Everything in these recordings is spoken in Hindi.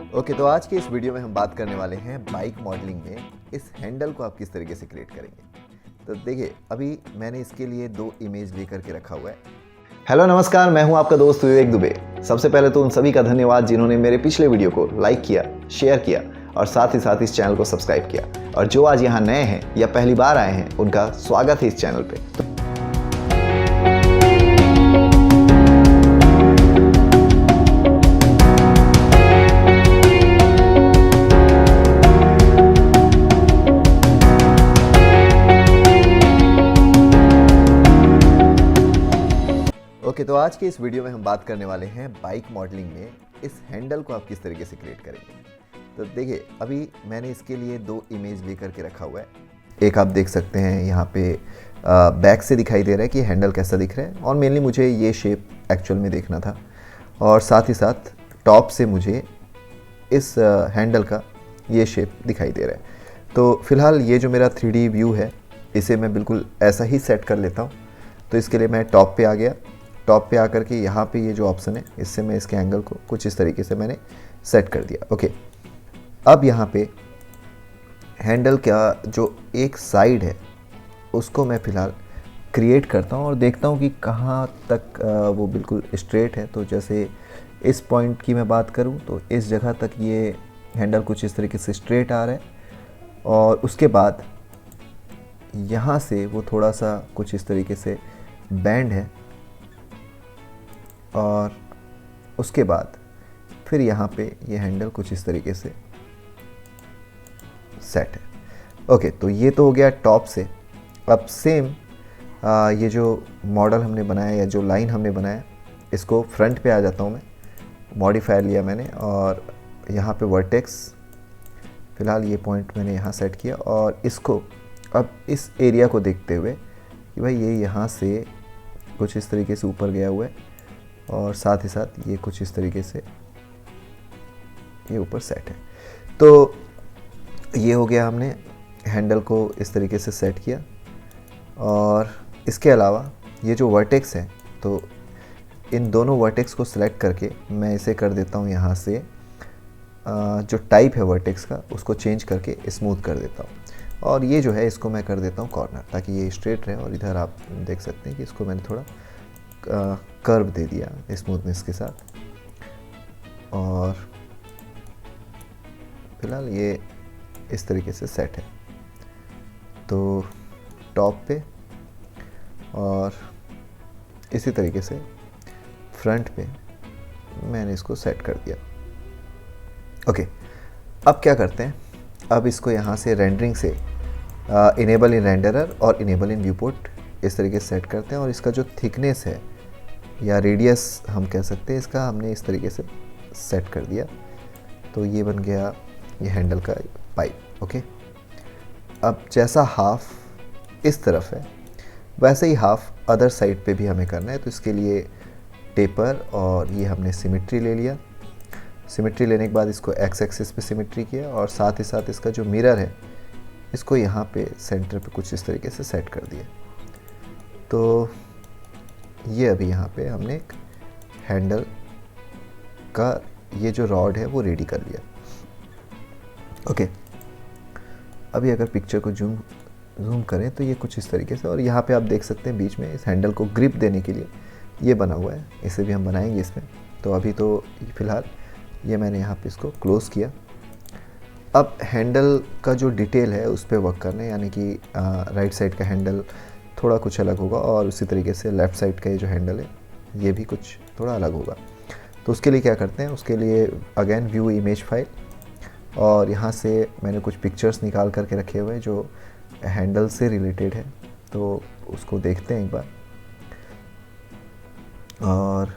ओके, तो आज के इस वीडियो में हम बात करने वाले हैं बाइक मॉडलिंग में इस हैंडल को आप किस तरीके से क्रिएट करेंगे। तो देखिए, अभी मैंने इसके लिए 2 इमेज लेकर के रखा हुआ है। हेलो नमस्कार, मैं हूं आपका दोस्त विवेक दुबे। सबसे पहले तो उन सभी का धन्यवाद जिन्होंने मेरे पिछले वीडियो को लाइक किया, शेयर किया और साथ ही साथ इस चैनल को सब्सक्राइब किया। और जो आज यहाँ नए हैं या पहली बार आए हैं, उनका स्वागत है इस चैनल पे। ओके, तो आज के इस वीडियो में हम बात करने वाले हैं बाइक मॉडलिंग में इस हैंडल को आप किस तरीके से क्रिएट करेंगे। तो देखिए, अभी मैंने इसके लिए 2 इमेज लेकर के रखा हुआ है। एक आप देख सकते हैं यहाँ पे बैक से दिखाई दे रहा है कि हैंडल कैसा दिख रहा है, और मेनली मुझे ये शेप एक्चुअल में देखना था, और साथ ही साथ टॉप से मुझे इस हैंडल का ये शेप दिखाई दे रहा है। तो फिलहाल ये जो मेरा 3D व्यू है, इसे मैं बिल्कुल ऐसा ही सेट कर लेता हूँ। तो इसके लिए मैं टॉप पे आ गया। टॉप पे आकर के यहाँ पे ये जो ऑप्शन है, इससे मैं इसके एंगल को कुछ इस तरीके से मैंने सेट कर दिया। ओके, अब यहाँ पे हैंडल का जो एक साइड है उसको मैं फ़िलहाल क्रिएट करता हूँ और देखता हूँ कि कहाँ तक वो बिल्कुल स्ट्रेट है। तो जैसे इस पॉइंट की मैं बात करूँ तो इस जगह तक ये हैंडल कुछ इस तरीके से स्ट्रेट आ रहा है, और उसके बाद यहाँ से वो थोड़ा सा कुछ इस तरीके से बैंड है, और उसके बाद फिर यहाँ पे ये हैंडल कुछ इस तरीके से सेट है। ओके, तो ये तो हो गया टॉप से। अब सेम ये जो मॉडल हमने बनाया या जो लाइन हमने बनाया, इसको फ्रंट पे आ जाता हूँ मैं। मॉडिफायर लिया मैंने और यहाँ पे वर्टेक्स, फ़िलहाल ये पॉइंट मैंने यहाँ सेट किया, और इसको अब इस एरिया को देखते हुए कि भाई ये यहाँ से कुछ इस तरीके से ऊपर गया हुआ है, और साथ ही साथ ये कुछ इस तरीके से ये ऊपर सेट है। तो ये हो गया, हमने हैंडल को इस तरीके से सेट किया। और इसके अलावा ये जो वर्टेक्स है, तो इन दोनों वर्टेक्स को सिलेक्ट करके मैं इसे कर देता हूँ यहाँ से जो टाइप है वर्टेक्स का, उसको चेंज करके स्मूथ कर देता हूँ। और ये जो है, इसको मैं कर देता हूँ कॉर्नर, ताकि ये स्ट्रेट रहे। और इधर आप देख सकते हैं कि इसको मैंने थोड़ा कर्व दे दिया स्मूथनेस के साथ। और फिलहाल ये इस तरीके से सेट है। तो टॉप पे और इसी तरीके से फ्रंट पे मैंने इसको सेट कर दिया। ओके, अब क्या करते हैं, अब इसको यहाँ से रेंडरिंग से इनेबल इन रेंडरर और इनेबल इन व्यूपोर्ट इस तरीके से सेट करते हैं। और इसका जो थिकनेस है या रेडियस हम कह सकते हैं, इसका हमने इस तरीके से सेट कर दिया। तो ये बन गया ये हैंडल का पाइप। ओके, अब जैसा हाफ इस तरफ है, वैसे ही हाफ अदर साइड पे भी हमें करना है। तो इसके लिए टेपर और ये हमने सिमेट्री ले लिया। सिमेट्री लेने के बाद इसको एक्स एक्सिस पे सिमेट्री किया, और साथ ही साथ इसका जो मिरर है, इसको यहाँ पे सेंटर पे कुछ इस तरीके से सेट कर दिया। तो ये अभी यहाँ पे हमने एक हैंडल का ये जो रॉड है वो रेडी कर लिया। ओके, अभी अगर पिक्चर को जूम करें तो ये कुछ इस तरीके से, और यहाँ पे आप देख सकते हैं बीच में इस हैंडल को ग्रिप देने के लिए ये बना हुआ है। इसे भी हम बनाएंगे इसमें। तो अभी तो फिलहाल ये मैंने यहाँ पे इसको क्लोज़ किया। अब हैंडल का जो डिटेल है उस पर वर्क करना है, यानी कि राइट साइड का हैंडल थोड़ा कुछ अलग होगा, और उसी तरीके से लेफ़्ट साइड का ये जो हैंडल है ये भी कुछ थोड़ा अलग होगा। तो उसके लिए क्या करते हैं, उसके लिए अगेन व्यू इमेज फाइल, और यहाँ से मैंने कुछ पिक्चर्स निकाल करके रखे हुए हैं जो हैंडल से रिलेटेड है। तो उसको देखते हैं एक बार। और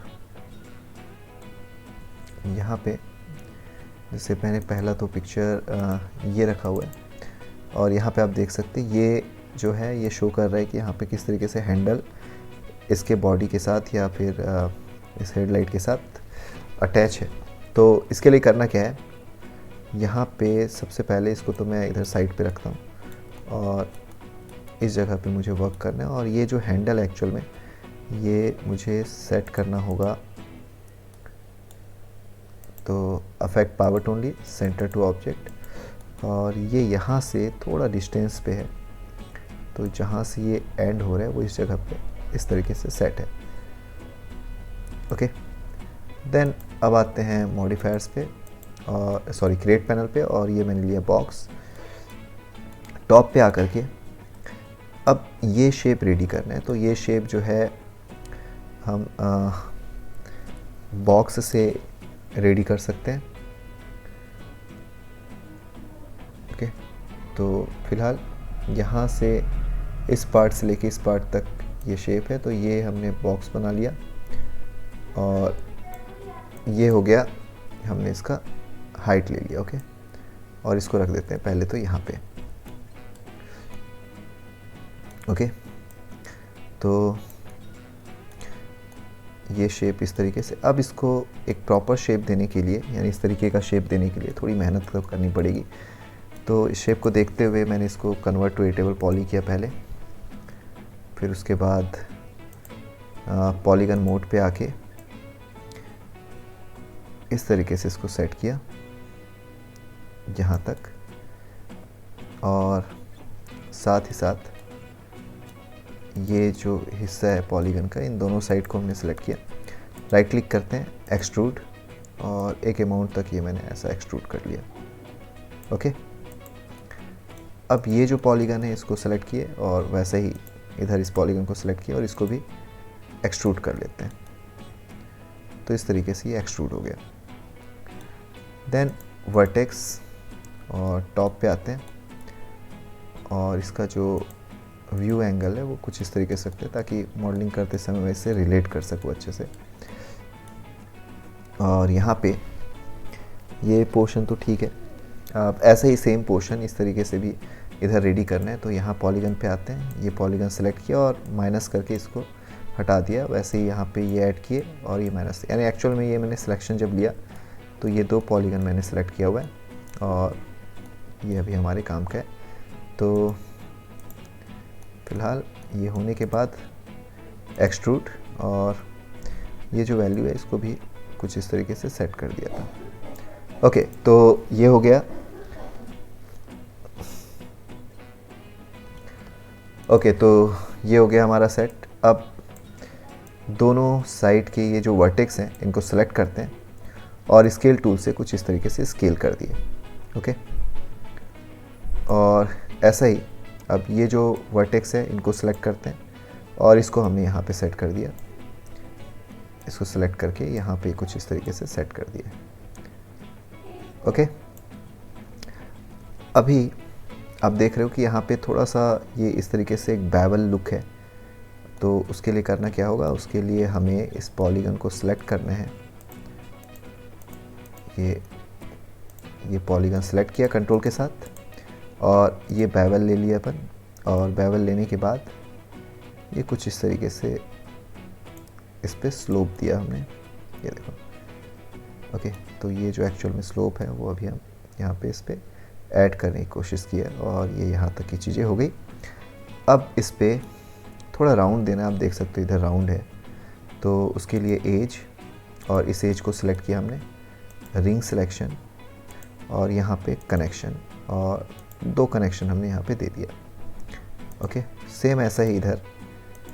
यहाँ पे जैसे मैंने पहला तो पिक्चर ये रखा हुआ है, और यहाँ पे आप देख सकते हैं ये जो है ये शो कर रहा है कि यहाँ पे किस तरीके से हैंडल इसके बॉडी के साथ या फिर इस हेडलाइट के साथ अटैच है। तो इसके लिए करना क्या है, यहाँ पे सबसे पहले इसको तो मैं इधर साइड पे रखता हूँ, और इस जगह पे मुझे वर्क करना है। और ये जो हैंडल एक्चुअल में ये मुझे सेट करना होगा तो affect power only, centre to object, और ये यहाँ से थोड़ा डिस्टेंस पे है, तो जहाँ से ये एंड हो रहा है वो इस जगह पे इस तरीके से सेट है। ओके, देन अब आते हैं मॉडिफायर्स पे, और सॉरी क्रिएट पैनल पे, और ये मैंने लिया बॉक्स। टॉप पे आकर के अब ये शेप रेडी करना है, तो ये शेप जो है हम बॉक्स से रेडी कर सकते हैं। ओके, तो फिलहाल यहाँ से इस पार्ट से लेके इस पार्ट तक ये शेप है, तो ये हमने बॉक्स बना लिया, और ये हो गया, हमने इसका हाइट ले लिया। ओके, और इसको रख देते हैं पहले तो यहाँ पे। ओके, तो ये शेप इस तरीके से, अब इसको एक प्रॉपर शेप देने के लिए, यानी इस तरीके का शेप देने के लिए थोड़ी मेहनत तो करनी पड़ेगी। तो इस शेप को देखते हुए मैंने इसको कन्वर्ट टू एटेबल पॉली किया पहले, फिर उसके बाद पॉलीगन मोड पे आके इस तरीके से इसको सेट किया यहाँ तक, और साथ ही साथ ये जो हिस्सा है पॉलीगन का, इन दोनों साइड को हमने सेलेक्ट किया। राइट क्लिक करते हैं, एक्सट्रूड, और एक अमाउंट तक ये मैंने ऐसा एक्सट्रूड कर लिया। ओके, अब ये जो पॉलीगन है इसको सेलेक्ट किए, और वैसे ही इधर इस पॉलीगन को सेलेक्ट किया और इसको भी एक्सट्रूड कर लेते हैं। तो इस तरीके से ये एक्सट्रूड हो गया। देन वर्टेक्स, और टॉप पे आते हैं, और इसका जो व्यू एंगल है वो कुछ इस तरीके से रखते हैं ताकि मॉडलिंग करते समय मैं इससे रिलेट कर सकूँ अच्छे से। और यहाँ पे ये पोर्शन तो ठीक है, अब ऐसा ही सेम पोर्शन इस तरीके से भी इधर रेडी करना है। तो यहाँ पॉलीगन पे आते हैं, ये पॉलीगन सेलेक्ट किया और माइनस करके इसको हटा दिया। वैसे ही यहाँ पे ये ऐड किए और ये माइनस, यानी एक्चुअल में ये मैंने सिलेक्शन जब लिया तो ये 2 पॉलीगन मैंने सेलेक्ट किया हुआ है, और ये अभी हमारे काम का है। तो फिलहाल ये होने के बाद एक्सट्रूड, और ये जो वैल्यू है इसको भी कुछ इस तरीके से सेट कर दिया था। ओके, तो ये हो गया। ओके, तो ये हो गया हमारा सेट। अब दोनों साइड के ये जो वर्टेक्स हैं इनको सेलेक्ट करते हैं, और स्केल टूल से कुछ इस तरीके से स्केल कर दिए। ओके, और ऐसा ही अब ये जो वर्टेक्स है इनको सेलेक्ट करते हैं, और इसको हमने यहाँ पे सेट कर दिया। इसको सेलेक्ट करके यहाँ पे कुछ इस तरीके से सेट कर दिया। ओके, अभी आप देख रहे हो कि यहाँ पे थोड़ा सा ये इस तरीके से एक बेवल लुक है। तो उसके लिए करना क्या होगा, उसके लिए हमें इस पॉलीगन को सिलेक्ट करना है। ये पॉलीगन सेलेक्ट किया कंट्रोल के साथ, और ये बेवल ले लिया अपन, और बेवल लेने के बाद ये कुछ इस तरीके से इस पे स्लोप दिया हमने, ये देखो। ओके, तो ये जो एक्चुअल में स्लोप है वो अभी हम यहाँ पे इस पे ऐड करने की कोशिश की है, और ये यहाँ तक की चीज़ें हो गई। अब इस पे थोड़ा राउंड देना, आप देख सकते हो इधर राउंड है, तो उसके लिए एज, और इस एज को सिलेक्ट किया हमने, रिंग सिलेक्शन, और यहाँ पे कनेक्शन, और 2 कनेक्शन हमने यहाँ पे दे दिया। ओके, सेम ऐसा ही इधर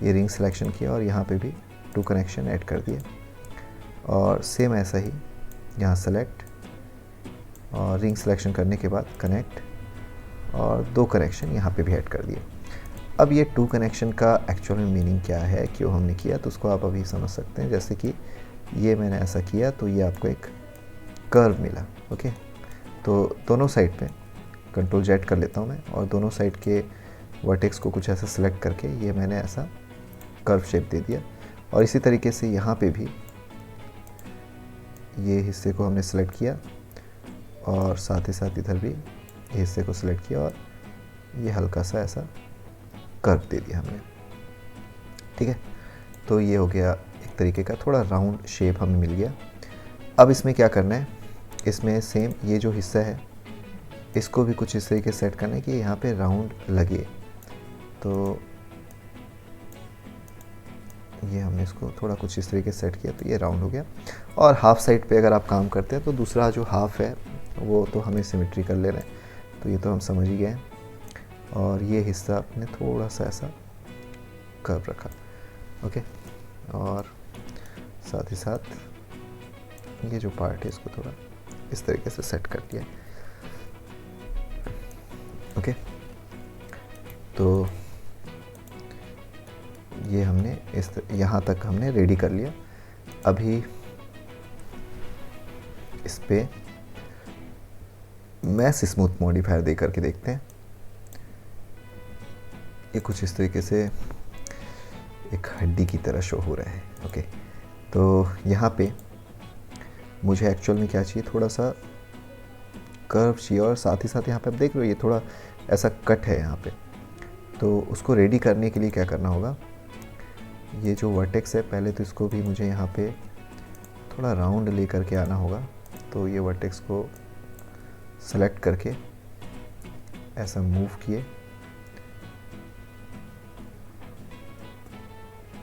ये रिंग सिलेक्शन किया और यहाँ पे भी 2 कनेक्शन ऐड कर दिए, और सेम ऐसा ही यहाँ सेलेक्ट और रिंग सिलेक्शन करने के बाद कनेक्ट, और 2 कनेक्शन यहाँ पे भी ऐड कर दिए। अब ये 2 कनेक्शन का एक्चुअल में मीनिंग क्या है, क्यों हमने किया, तो उसको आप अभी समझ सकते हैं। जैसे कि ये मैंने ऐसा किया तो ये आपको एक कर्व मिला। ओके, तो दोनों साइड पे कंट्रोल Z कर लेता हूँ मैं, और दोनों साइड के वर्टेक्स को कुछ ऐसा सिलेक्ट करके ये मैंने ऐसा कर्व शेप दे दिया। और इसी तरीके से यहाँ पे भी ये हिस्से को हमने सेलेक्ट किया, और साथ ही साथ इधर भी ये हिस्से को सिलेक्ट किया, और ये हल्का सा ऐसा कर्व दे दिया हमने। ठीक है, तो ये हो गया एक तरीके का थोड़ा राउंड शेप हमें मिल गया। अब इसमें क्या करना है, इसमें सेम ये जो हिस्सा है इसको भी कुछ इस तरीके से सेट करना है कि यहाँ पे राउंड लगे। तो ये हमने इसको थोड़ा कुछ इस तरीके से सेट किया तो ये राउंड हो गया। और हाफ साइड पे अगर आप काम करते हैं तो दूसरा जो हाफ है वो तो हमें सिमेट्री कर लेना है, तो ये तो हम समझ ही गए हैं। और ये हिस्सा आपने थोड़ा सा ऐसा कर्व रखा, ओके। और साथ ही साथ ये जो पार्ट है इसको थोड़ा इस तरीके से सेट कर दिया, ओके। तो ये हमने यहाँ तक हमने रेडी कर लिया। अभी इस पे मैश स्मूथ मॉडिफायर दे करके देखते हैं। ये कुछ इस तरीके से एक हड्डी की तरह शो हो रहा है, ओके। तो यहाँ पे मुझे एक्चुअल में क्या चाहिए, थोड़ा सा कर्व चाहिए, और साथ ही साथ यहाँ पे आप देख रहे हो ये थोड़ा ऐसा कट है यहाँ पे। तो उसको रेडी करने के लिए क्या करना होगा, ये जो वर्टेक्स है पहले तो इसको भी मुझे यहाँ पे थोड़ा राउंड ले करके आना होगा। तो ये वर्टेक्स को सेलेक्ट करके ऐसा मूव किए,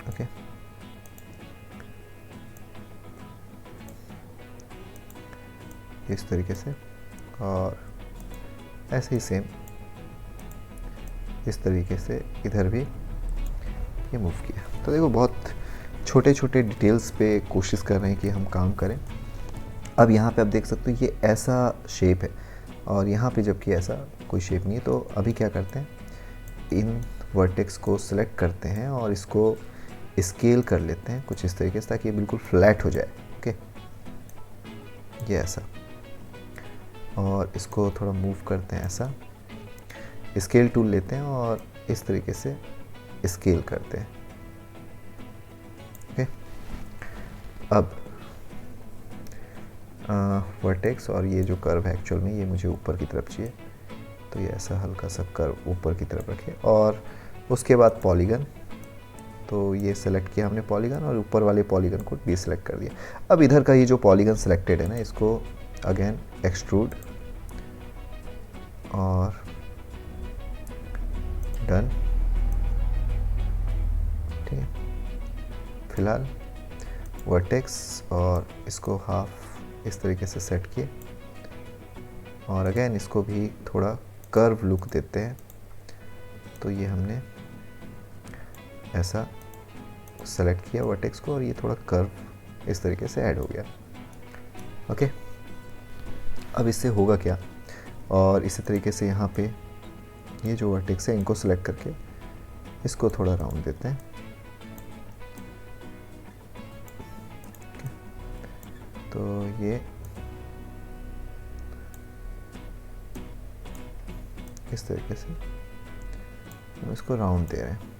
ओके। इस तरीके से, और ऐसे ही सेम इस तरीके से इधर भी ये मूव किया। तो देखो बहुत छोटे छोटे डिटेल्स पे कोशिश कर रहे हैं कि हम काम करें। अब यहाँ पे आप देख सकते हो ये ऐसा शेप है, और यहाँ पे जबकि ऐसा कोई शेप नहीं है। तो अभी क्या करते हैं, इन वर्टेक्स को सिलेक्ट करते हैं और इसको स्केल कर लेते हैं कुछ इस तरीके से, ताकि ये बिल्कुल फ्लैट हो जाए, ओके। ये ऐसा, और इसको थोड़ा मूव करते हैं ऐसा, स्केल टूल लेते हैं और इस तरीके से स्केल करते हैं, ओके। अब वर्टेक्स और ये जो कर्व है एक्चुअल में ये मुझे ऊपर की तरफ चाहिए, तो ये ऐसा हल्का सा कर्व ऊपर की तरफ रखे। और उसके बाद पॉलीगन, तो ये सेलेक्ट किया हमने पॉलीगन, और ऊपर वाले पॉलीगन को डीसेलेक्ट कर दिया। अब इधर का ये जो पॉलीगन सेलेक्टेड है ना, इसको अगेन एक्सट्रूड और डन, ठीक है। फिलहाल वर्टेक्स और इसको हाफ इस तरीके से सेट किए, और अगेन इसको भी थोड़ा कर्व लुक देते हैं। तो ये हमने ऐसा सेलेक्ट किया वर्टेक्स को, और ये थोड़ा कर्व इस तरीके से ऐड हो गया, ओके। अब इससे होगा क्या, और इसी तरीके से यहाँ पे ये जो वर्टेक्स है इनको सेलेक्ट करके इसको थोड़ा राउंड देते हैं, तो ये इस तरीके से हम इसको राउंड दे रहे हैं।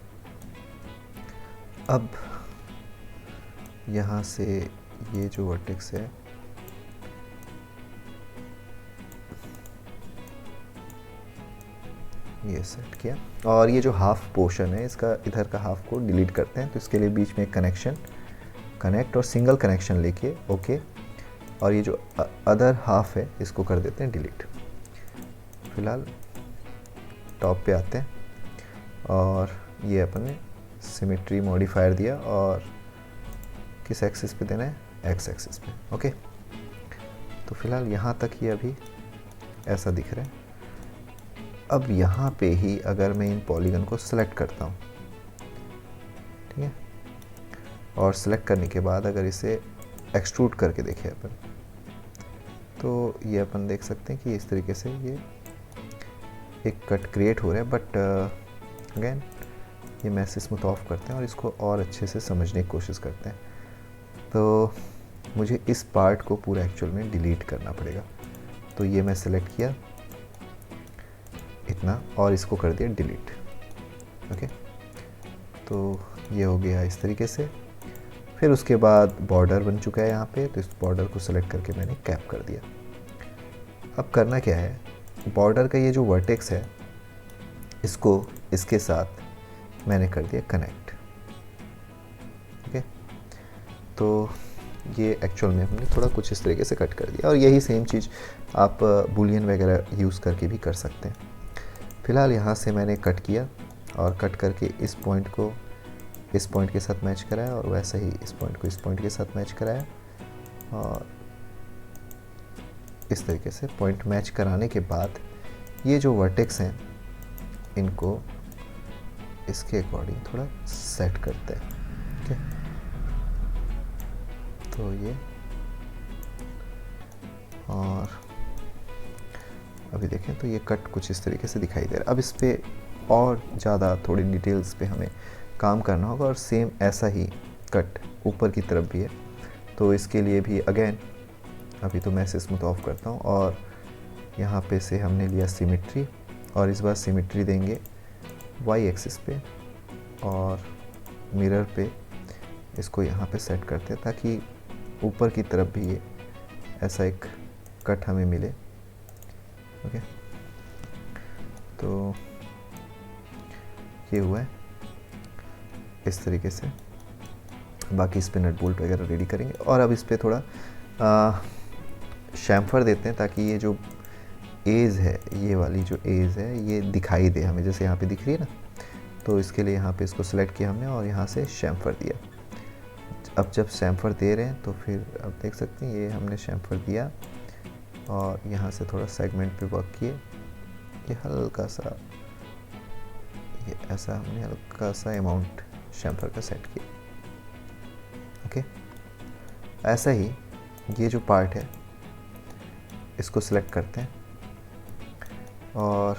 अब यहाँ से ये जो वर्टेक्स है ये सेट किया, और ये जो हाफ पोर्शन है इसका इधर का हाफ को डिलीट करते हैं। तो इसके लिए बीच में कनेक्शन, कनेक्ट और सिंगल कनेक्शन लेके, ओके। और ये जो अदर हाफ है इसको कर देते हैं डिलीट। फिलहाल टॉप पे आते हैं, और ये अपन ने सिमेट्री मॉडिफायर दिया, और किस एक्सिस पे देना है, एक्स एक्सिस पे, ओके। तो फिलहाल यहाँ तक ये अभी ऐसा दिख रहा है। अब यहाँ पे ही अगर मैं इन पॉलीगन को सेलेक्ट करता हूँ, ठीक है, और सेलेक्ट करने के बाद अगर इसे एक्सट्रूड करके देखें अपन, तो ये अपन देख सकते हैं कि इस तरीके से ये एक कट क्रिएट हो रहा है। बट अगेन ये मैश स्मूथ ऑफ करते हैं और इसको और अच्छे से समझने की कोशिश करते हैं। तो मुझे इस पार्ट को पूरा एक्चुअल में डिलीट करना पड़ेगा। तो ये मैं सेलेक्ट किया इतना, और इसको कर दिया डिलीट, ओके। तो ये हो गया इस तरीके से। फिर उसके बाद बॉर्डर बन चुका है यहाँ पे, तो इस बॉर्डर को सेलेक्ट करके मैंने कैप कर दिया। अब करना क्या है, बॉर्डर का ये जो वर्टेक्स है इसको इसके साथ मैंने कर दिया कनेक्ट, ओके। तो ये एक्चुअल में हमने थोड़ा कुछ इस तरीके से कट कर दिया, और यही सेम चीज़ आप बूलियन वगैरह यूज़ करके भी कर सकते हैं। फिलहाल यहाँ से मैंने कट किया, और कट करके इस पॉइंट को इस पॉइंट के साथ मैच कराया और वैसा ही इस पॉइंट को इस पॉइंट के साथ मैच कराया, और इस तरीके से पॉइंट मैच कराने के बाद ये जो वर्टेक्स हैं इनको इसके अकॉर्डिंग थोड़ा सेट करते हैं। ओके, तो ये, और अभी देखें तो ये कट कुछ इस तरीके से दिखाई दे रहा है। अब इस पर और ज़्यादा थोड़ी डिटेल्स पे हमें काम करना होगा, और सेम ऐसा ही कट ऊपर की तरफ भी है। तो इसके लिए भी अगेन अभी तो मैं इसे स्मूथ ऑफ करता हूँ, और यहाँ पे से हमने लिया सिमेट्री, और इस बार सिमेट्री देंगे वाई एक्सिस पे, और मिरर पे इसको यहाँ पे सेट करते हैं ताकि ऊपर की तरफ भी ये ऐसा एक कट हमें मिले। ओके, तो ये हुआ है इस तरीके से। बाकी इस पे नट बोल्ट वगैरह रेडी करेंगे, और अब इस पे थोड़ा शैम्फर देते हैं ताकि ये जो एज है, ये वाली जो एज है ये दिखाई दे हमें, जैसे यहाँ पे दिख रही है ना। तो इसके लिए यहाँ पे इसको सिलेक्ट किया हमने और यहाँ से शैम्फर दिया। अब जब शैम्फर दे रहे हैं तो फिर अब देख सकते हैं ये हमने शैम्फर दिया, और यहाँ से थोड़ा सेगमेंट पे वर्क किए, ये हल्का सा, ये ऐसा हमने हल्का सा अमाउंट शैम्फर का सेट किया। ओके, ऐसा ही ये जो पार्ट है इसको सिलेक्ट करते हैं, और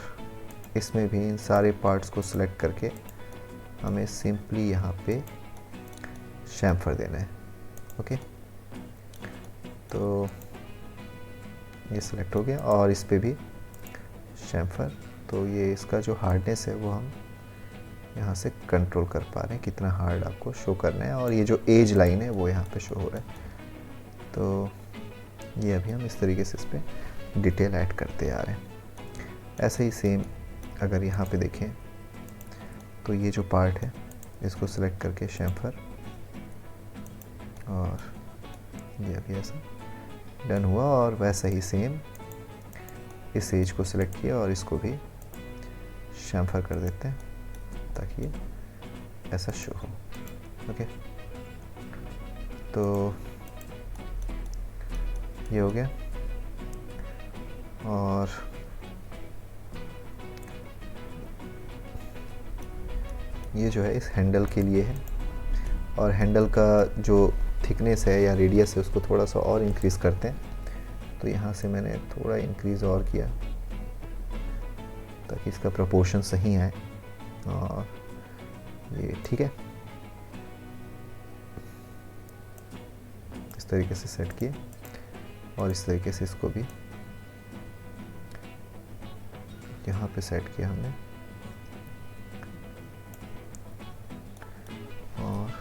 इसमें भी इन सारे पार्ट्स को सिलेक्ट करके हमें सिंपली यहाँ पे शैम्फर देना है। ओके, तो ये सिलेक्ट हो गया, और इस पे भी शैम्फर। तो ये इसका जो हार्डनेस है वो हम यहाँ से कंट्रोल कर पा रहे हैं, कितना हार्ड आपको शो करना है, और ये जो एज लाइन है वो यहाँ पे शो हो रहा है। तो ये अभी हम इस तरीके से इस पर डिटेल ऐड करते आ रहे हैं। ऐसे ही सेम अगर यहाँ पे देखें तो ये जो पार्ट है इसको सिलेक्ट करके शैम्फर, और ये अभी ऐसा डन हुआ, और वैसा ही सेम इस एज को सिलेक्ट किया और इसको भी शैम्फर कर देते हैं ताकि ये ऐसा शो हो। ओके, तो ये हो गया, और ये जो है इस हैंडल के लिए है, और हैंडल का जो थिकनेस है या रेडियस है उसको थोड़ा सा और इंक्रीज़ करते हैं। तो यहाँ से मैंने थोड़ा इंक्रीज़ और किया ताकि इसका प्रोपोर्शन सही आए, और ये ठीक है। इस तरीके से सेट किए, और इस तरीके से इसको भी यहाँ पे सेट किया हमने, और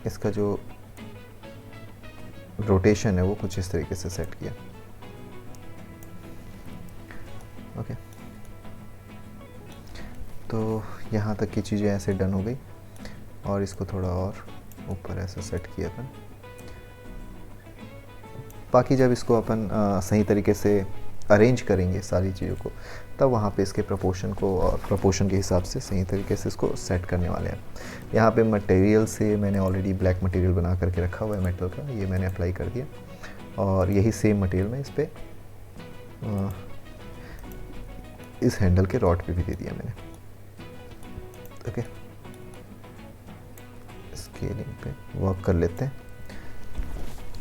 इसका जो रोटेशन है वो कुछ इस तरीके से सेट किया। ओके, तो यहाँ तक की चीज़ें ऐसे डन हो गई, और इसको थोड़ा और ऊपर ऐसा सेट किया अपन। बाकी जब इसको अपन सही तरीके से अरेंज करेंगे सारी चीज़ों को, तब वहाँ पे इसके प्रोपोर्शन को और प्रोपोर्शन के हिसाब से सही तरीके से इसको सेट करने वाले हैं। यहाँ पे मटेरियल से मैंने ऑलरेडी ब्लैक मटेरियल बना करके रखा हुआ है मेटल का, ये मैंने अप्लाई कर दिया, और यही सेम मटेरियल मैं इस पर इस हैंडल के रॉड पे भी दे दिया मैंने। ओके, स्केलिंग पे वर्क कर लेते हैं,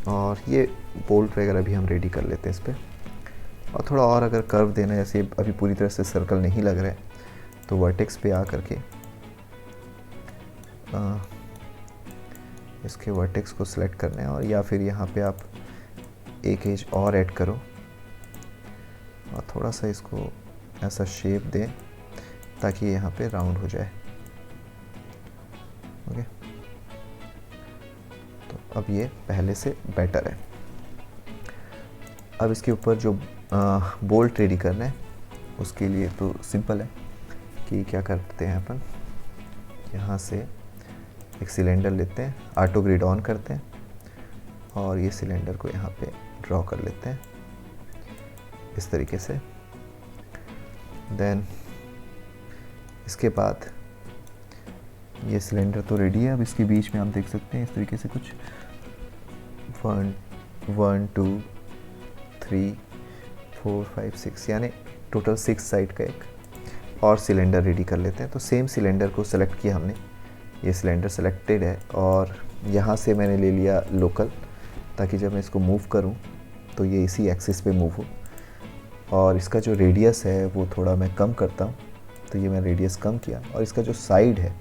और ये बोल्ट वगैरह भी हम रेडी कर लेते हैं इस पर। और थोड़ा और अगर कर्व देना है, जैसे अभी पूरी तरह से सर्कल नहीं लग रहा है, तो वर्टेक्स पे आ करके इसके वर्टेक्स को सिलेक्ट करना है, और या फिर यहाँ पे आप एक एज और ऐड करो और थोड़ा सा इसको ऐसा शेप दें ताकि यहाँ पे राउंड हो जाए। ओके, तो अब ये पहले से बेटर है। अब इसके ऊपर जो बोल्ट रेडी करना है उसके लिए तो सिंपल है कि क्या करते हैं अपन, यहाँ से एक सिलेंडर लेते हैं, ऑटो ग्रिड ऑन करते हैं, और ये सिलेंडर को यहाँ पे ड्रॉ कर लेते हैं इस तरीके से। देन इसके बाद ये सिलेंडर तो रेडी है। अब इसके बीच में आप देख सकते हैं इस तरीके से कुछ 1 2 3 4 5 6 यानी टोटल 6 साइड का एक और सिलेंडर रेडी कर लेते हैं। तो सेम सिलेंडर को सेलेक्ट किया हमने, ये सिलेंडर सेलेक्टेड है और यहाँ से मैंने ले लिया लोकल, ताकि जब मैं इसको मूव करूँ तो ये इसी एक्सिस पे मूव हो। और इसका जो रेडियस है वो थोड़ा मैं कम करता हूँ, तो ये मैं रेडियस कम किया। और इसका जो साइड है,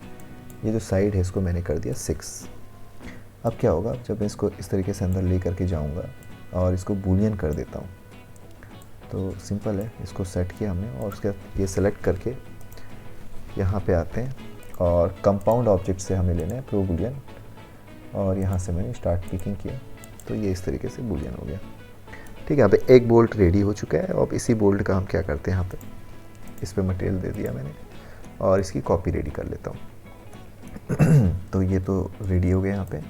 ये जो साइड है इसको मैंने कर दिया 6। अब क्या होगा, जब मैं इसको इस तरीके से अंदर ले करके जाऊँगा और इसको बूलियन कर देता हूँ, तो सिंपल है, इसको सेट किया हमने। और उसके ये सेलेक्ट करके यहाँ पे आते हैं और कंपाउंड ऑब्जेक्ट से हमें लेना है प्रो बूलियन, और यहाँ से मैंने स्टार्ट पिकिंग किया, तो ये इस तरीके से बूलियन हो गया। ठीक है, यहाँ पे एक बोल्ट रेडी हो चुका है। अब इसी बोल्ट का हम क्या करते हैं, यहाँ पे इस पर मटेरियल दे दिया मैंने और इसकी कॉपी रेडी कर लेता हूँ। तो ये तो रेडी हो गया यहाँ पे,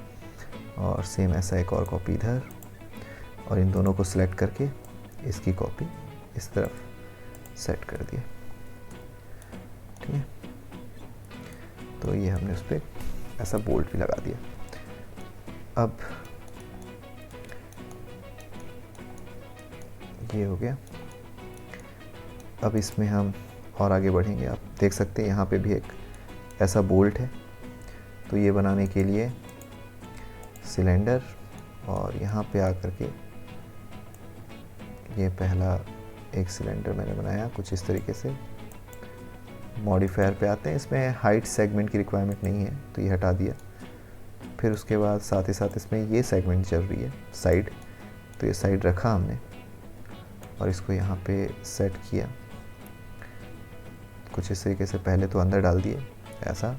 और सेम ऐसा एक और कॉपी इधर, और इन दोनों को सिलेक्ट करके इसकी कॉपी इस तरफ सेट कर दिया। ठीक है, तो ये हमने उस पर ऐसा बोल्ट भी लगा दिया। अब ये हो गया। अब इसमें हम और आगे बढ़ेंगे। आप देख सकते हैं यहाँ पे भी एक ऐसा बोल्ट है, तो ये बनाने के लिए सिलेंडर, और यहाँ पे आकर के ये पहला एक सिलेंडर मैंने बनाया कुछ इस तरीके से। मॉडिफायर पे आते हैं, इसमें हाइट सेगमेंट की रिक्वायरमेंट नहीं है, तो ये हटा दिया। फिर उसके बाद साथ ही साथ इसमें ये सेगमेंट चल रही है साइड, तो ये साइड रखा हमने और इसको यहाँ पे सेट किया कुछ इस तरीके से। पहले तो अंदर डाल दिए ऐसा,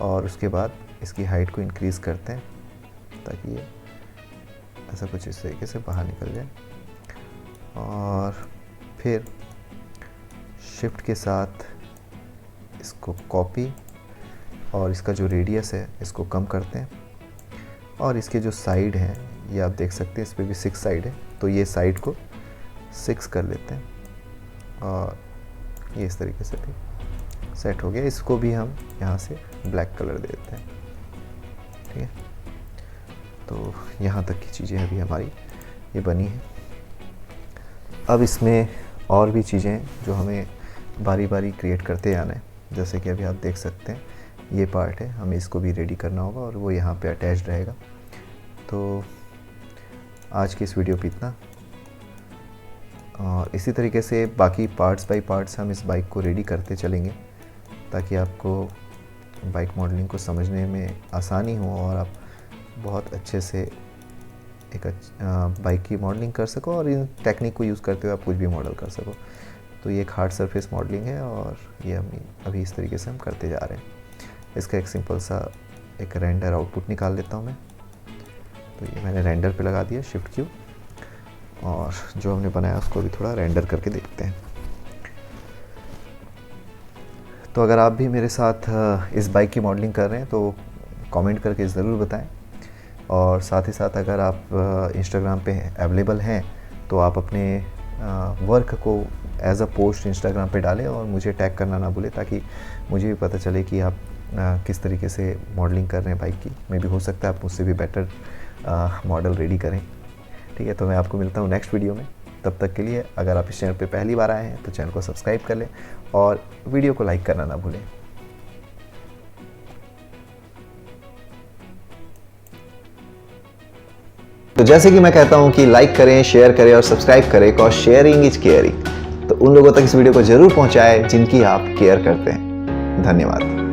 और उसके बाद इसकी हाइट को इंक्रीज़ करते हैं ताकि ये ऐसा कुछ इस तरीके से बाहर निकल जाए। और फिर शिफ्ट के साथ इसको कॉपी, और इसका जो रेडियस है इसको कम करते हैं। और इसके जो साइड हैं ये आप देख सकते हैं, इस पर भी 6 साइड है, तो ये साइड को 6 कर लेते हैं, और ये इस तरीके से भी सेट हो गया। इसको भी हम यहाँ से ब्लैक कलर दे देते हैं। ठीक है, तो यहाँ तक की चीज़ें अभी हमारी ये बनी है। अब इसमें और भी चीज़ें हैं जो हमें बारी बारी क्रिएट करते आना है। जैसे कि अभी आप देख सकते हैं ये पार्ट है, हमें इसको भी रेडी करना होगा और वो यहाँ पे अटैच्ड रहेगा। तो आज की इस वीडियो पे इतना, और इसी तरीके से बाकी पार्ट्स बाय पार्ट्स हम इस बाइक को रेडी करते चलेंगे, ताकि आपको बाइक मॉडलिंग को समझने में आसानी हो और आप बहुत अच्छे से एक बाइक की मॉडलिंग कर सको, और इन टेक्निक को यूज़ करते हुए आप कुछ भी मॉडल कर सको। तो ये एक हार्ड सरफेस मॉडलिंग है, और ये हम अभी इस तरीके से हम करते जा रहे हैं। इसका एक सिंपल सा एक रेंडर आउटपुट निकाल लेता हूँ मैं। तो ये मैंने रेंडर पे लगा दिया, शिफ्ट क्यू, और जो हमने बनाया उसको भी थोड़ा रेंडर करके देखते हैं। तो अगर आप भी मेरे साथ इस बाइक की मॉडलिंग कर रहे हैं तो कमेंट करके ज़रूर बताएं, और साथ ही साथ अगर आप इंस्टाग्राम पे अवेलेबल हैं तो आप अपने वर्क को एज अ पोस्ट इंस्टाग्राम पे डालें और मुझे टैग करना ना भूलें, ताकि मुझे भी पता चले कि आप किस तरीके से मॉडलिंग कर रहे हैं बाइक की। मे भी हो सकता है आप मुझसे भी बेटर मॉडल रेडी करें। ठीक है, तो मैं आपको मिलता हूँ नेक्स्ट वीडियो में। तब तक के लिए अगर आप इस चैनल पे पहली बार आए हैं तो चैनल को सब्सक्राइब कर लें और वीडियो को लाइक करना ना भूलें। तो जैसे कि मैं कहता हूं कि लाइक करें, शेयर करें और सब्सक्राइब करें, बिकॉज शेयरिंग इज केयरिंग। तो उन लोगों तक इस वीडियो को जरूर पहुंचाएं जिनकी आप केयर करते हैं। धन्यवाद।